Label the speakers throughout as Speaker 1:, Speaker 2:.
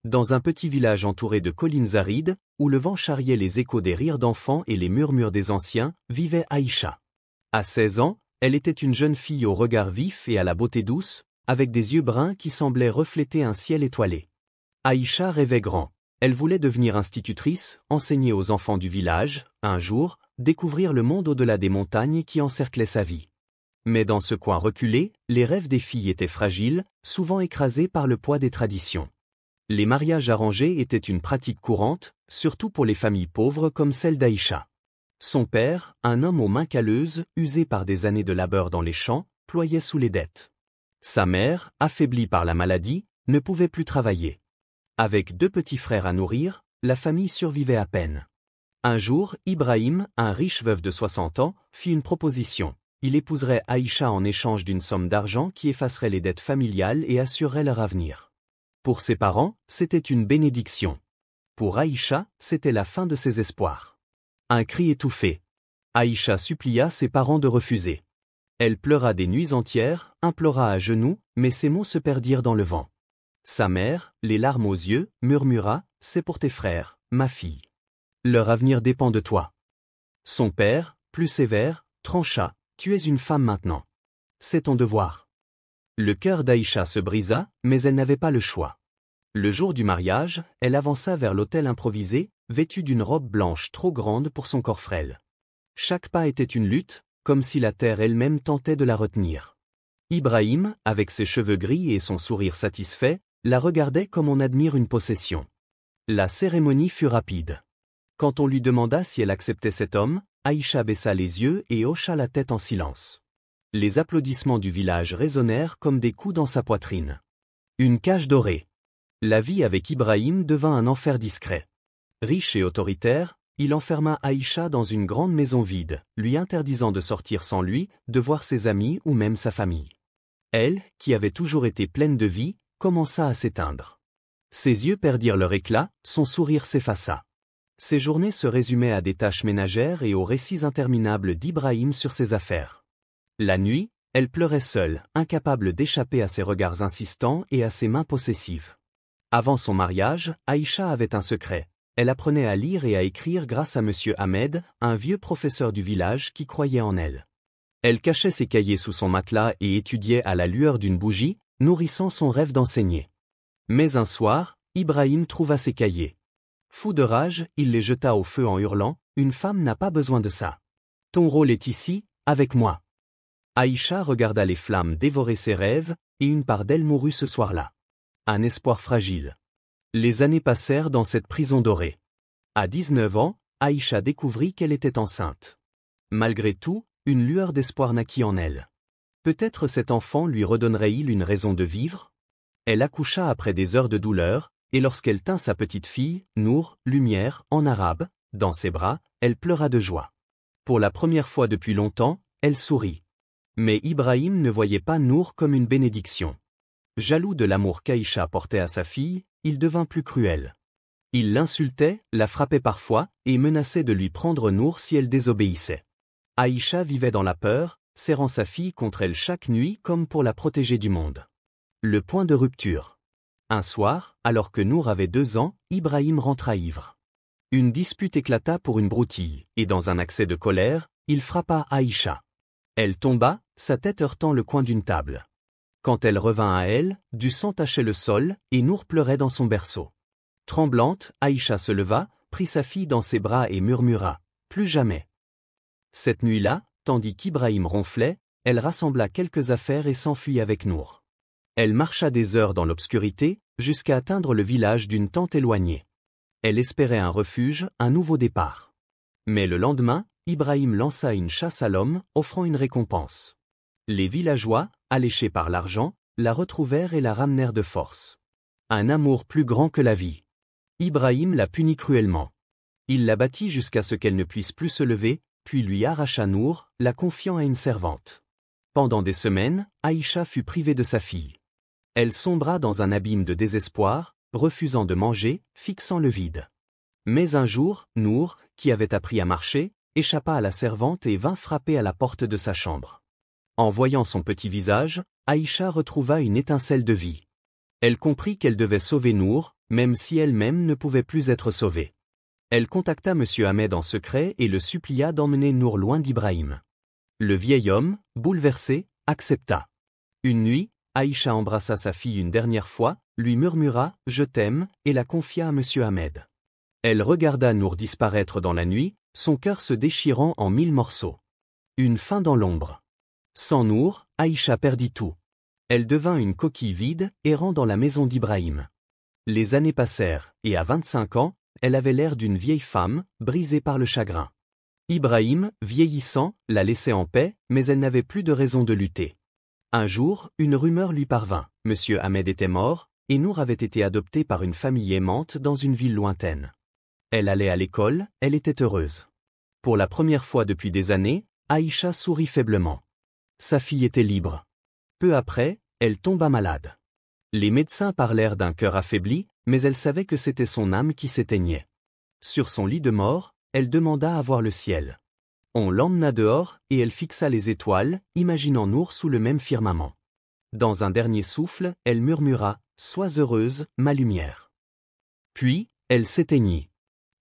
Speaker 1: Dans un petit village entouré de collines arides, où le vent charriait les échos des rires d'enfants et les murmures des anciens, vivait Aïcha. À 16 ans, elle était une jeune fille au regard vif et à la beauté douce, avec des yeux bruns qui semblaient refléter un ciel étoilé. Aïcha rêvait grand. Elle voulait devenir institutrice, enseigner aux enfants du village, un jour, découvrir le monde au-delà des montagnes qui encerclaient sa vie. Mais dans ce coin reculé, les rêves des filles étaient fragiles, souvent écrasés par le poids des traditions. Les mariages arrangés étaient une pratique courante, surtout pour les familles pauvres comme celle d'Aïcha. Son père, un homme aux mains calleuses, usé par des années de labeur dans les champs, ployait sous les dettes. Sa mère, affaiblie par la maladie, ne pouvait plus travailler. Avec 2 petits frères à nourrir, la famille survivait à peine. Un jour, Ibrahim, un riche veuf de 60 ans, fit une proposition. Il épouserait Aïcha en échange d'une somme d'argent qui effacerait les dettes familiales et assurerait leur avenir. Pour ses parents, c'était une bénédiction. Pour Aïcha, c'était la fin de ses espoirs. Un cri étouffé. Aïcha supplia ses parents de refuser. Elle pleura des nuits entières, implora à genoux, mais ses mots se perdirent dans le vent. Sa mère, les larmes aux yeux, murmura « C'est pour tes frères, ma fille. Leur avenir dépend de toi. » Son père, plus sévère, trancha « Tu es une femme maintenant. C'est ton devoir. » Le cœur d'Aïcha se brisa, mais elle n'avait pas le choix. Le jour du mariage, elle avança vers l'autel improvisé, vêtue d'une robe blanche trop grande pour son corps frêle. Chaque pas était une lutte, comme si la terre elle-même tentait de la retenir. Ibrahim, avec ses cheveux gris et son sourire satisfait, la regardait comme on admire une possession. La cérémonie fut rapide. Quand on lui demanda si elle acceptait cet homme, Aïcha baissa les yeux et hocha la tête en silence. Les applaudissements du village résonnèrent comme des coups dans sa poitrine. Une cage dorée. La vie avec Ibrahim devint un enfer discret. Riche et autoritaire, il enferma Aïcha dans une grande maison vide, lui interdisant de sortir sans lui, de voir ses amis ou même sa famille. Elle, qui avait toujours été pleine de vie, commença à s'éteindre. Ses yeux perdirent leur éclat, son sourire s'effaça. Ses journées se résumaient à des tâches ménagères et aux récits interminables d'Ibrahim sur ses affaires. La nuit, elle pleurait seule, incapable d'échapper à ses regards insistants et à ses mains possessives. Avant son mariage, Aïcha avait un secret. Elle apprenait à lire et à écrire grâce à Monsieur Ahmed, un vieux professeur du village qui croyait en elle. Elle cachait ses cahiers sous son matelas et étudiait à la lueur d'une bougie, nourrissant son rêve d'enseigner. Mais un soir, Ibrahim trouva ses cahiers. Fou de rage, il les jeta au feu en hurlant « Une femme n'a pas besoin de ça. Ton rôle est ici, avec moi. » Aïcha regarda les flammes dévorer ses rêves, et une part d'elle mourut ce soir-là. Un espoir fragile. Les années passèrent dans cette prison dorée. À 19 ans, Aïcha découvrit qu'elle était enceinte. Malgré tout, une lueur d'espoir naquit en elle. Peut-être cet enfant lui redonnerait-il une raison de vivre? Elle accoucha après des heures de douleur, et lorsqu'elle tint sa petite fille, Nour, lumière, en arabe, dans ses bras, elle pleura de joie. Pour la première fois depuis longtemps, elle sourit. Mais Ibrahim ne voyait pas Nour comme une bénédiction. Jaloux de l'amour qu'Aïcha portait à sa fille, il devint plus cruel. Il l'insultait, la frappait parfois, et menaçait de lui prendre Nour si elle désobéissait. Aïcha vivait dans la peur, serrant sa fille contre elle chaque nuit comme pour la protéger du monde. Le point de rupture. Un soir, alors que Nour avait 2 ans, Ibrahim rentra ivre. Une dispute éclata pour une broutille, et dans un accès de colère, il frappa Aïcha. Elle tomba, sa tête heurtant le coin d'une table. Quand elle revint à elle, du sang tachait le sol, et Nour pleurait dans son berceau. Tremblante, Aïcha se leva, prit sa fille dans ses bras et murmura « Plus jamais ». Cette nuit-là, tandis qu'Ibrahim ronflait, elle rassembla quelques affaires et s'enfuit avec Nour. Elle marcha des heures dans l'obscurité, jusqu'à atteindre le village d'une tante éloignée. Elle espérait un refuge, un nouveau départ. Mais le lendemain, Ibrahim lança une chasse à l'homme, offrant une récompense. Les villageois, alléchés par l'argent, la retrouvèrent et la ramenèrent de force. Un amour plus grand que la vie. Ibrahim la punit cruellement. Il la battit jusqu'à ce qu'elle ne puisse plus se lever, puis lui arracha Nour, la confiant à une servante. Pendant des semaines, Aïcha fut privée de sa fille. Elle sombra dans un abîme de désespoir, refusant de manger, fixant le vide. Mais un jour, Nour, qui avait appris à marcher, échappa à la servante et vint frapper à la porte de sa chambre. En voyant son petit visage, Aïcha retrouva une étincelle de vie. Elle comprit qu'elle devait sauver Nour, même si elle-même ne pouvait plus être sauvée. Elle contacta M. Ahmed en secret et le supplia d'emmener Nour loin d'Ibrahim. Le vieil homme, bouleversé, accepta. Une nuit, Aïcha embrassa sa fille une dernière fois, lui murmura « Je t'aime » et la confia à M. Ahmed. Elle regarda Nour disparaître dans la nuit, son cœur se déchirant en 1000 morceaux. Une fin dans l'ombre. Sans Nour, Aïcha perdit tout. Elle devint une coquille vide, errant dans la maison d'Ibrahim. Les années passèrent, et à 25 ans, elle avait l'air d'une vieille femme, brisée par le chagrin. Ibrahim, vieillissant, la laissait en paix, mais elle n'avait plus de raison de lutter. Un jour, une rumeur lui parvint. M. Ahmed était mort, et Nour avait été adoptée par une famille aimante dans une ville lointaine. Elle allait à l'école, elle était heureuse. Pour la première fois depuis des années, Aïcha sourit faiblement. Sa fille était libre. Peu après, elle tomba malade. Les médecins parlèrent d'un cœur affaibli, mais elle savait que c'était son âme qui s'éteignait. Sur son lit de mort, elle demanda à voir le ciel. On l'emmena dehors, et elle fixa les étoiles, imaginant Nour sous le même firmament. Dans un dernier souffle, elle murmura « Sois heureuse, ma lumière ». Puis, elle s'éteignit.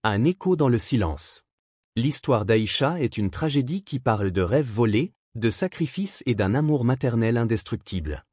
Speaker 1: Un écho dans le silence. L'histoire d'Aïcha est une tragédie qui parle de rêves volés, de sacrifices et d'un amour maternel indestructible.